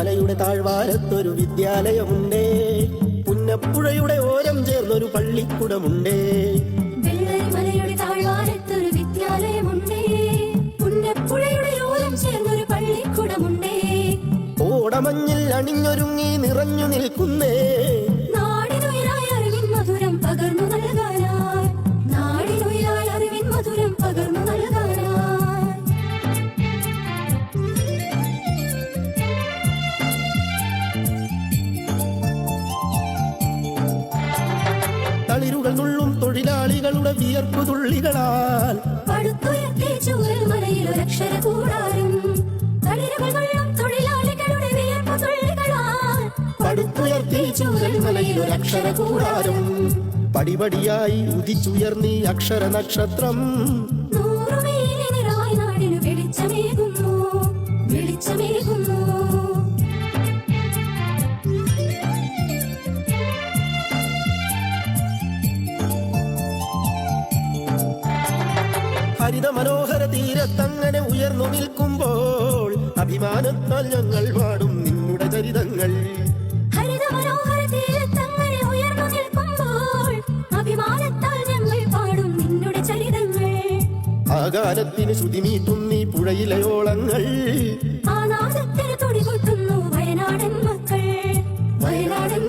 മലയുടെ താഴ്വാരത്തൊരു വിദ്യാലയമുണ്ടേ, പുന്നപ്പുഴയുടെ ഓരം ചേർന്നൊരു പള്ളിക്കുടമുണ്ടേ. വെള്ളരിമലയുടെ താഴ്വാരത്തൊരു വിദ്യാലയമുണ്ടേ, പുന്നപ്പുഴയുടെ ഓരം ചേർന്നൊരു പള്ളിക്കുടമുണ്ടേ. ഓടമഞ്ഞിൽ അണിഞ്ഞൊരുങ്ങി നിറഞ്ഞു നിൽക്കുന്നേ, നാടിനുയരായ അറിവിൻ മധുരം പകർന്നു നൽകാനായി, നാടിനുയരായ അറിവിൻ മധുരം പകർന്നു നൽകാനായി. തളിരുകൾ നുള്ളും തൊഴിലാളികളുടെ വിയർപ്പുതുള്ളികളാൽ പടുത്തുയർത്തി ചൂരൽമലയിൽ ഒരക്ഷര കൂടാരം, തളിരുകൾ നുള്ളും തൊഴിലാളികളുടെ വിയർപ്പുതുള്ളികളാൽ പടുത്തുയർത്തി ചൂരൽമലയിൽ ഒരക്ഷര കൂടാരം. പടിപടിയായി ഉദിച്ചുയർന്നീ അക്ഷര നക്ഷത്രം, നൂറുമേലിനിറായി നാടിനു വെളിച്ചമേകുന്നു, വെളിച്ചമേകുന്നു. ഹരിത മനോഹര തീരത്തങ്ങനെ ഉയർന്നു നിൽക്കുമ്പോൾ അഭിമാനത്താൽ ഞങ്ങൾ പാടും നിന്നുടെ ചരിതങ്ങൾ. ഹരിത മനോഹര തീരത്തങ്ങനെ ഉയർന്നു നിൽക്കുമ്പോൾ അഭിമാനത്താൽ ഞങ്ങൾ പാടും നിന്നുടെ ചരിതങ്ങൾ. ആകാരത്തിന് ശ്രുതിമീട്ടും നീ പുഴയിലെ ഓളങ്ങൾ, ആനാദത്തിന് തുടികൊട്ടുന്നു വയനാടൻ മക്കൾ, വയനാടൻ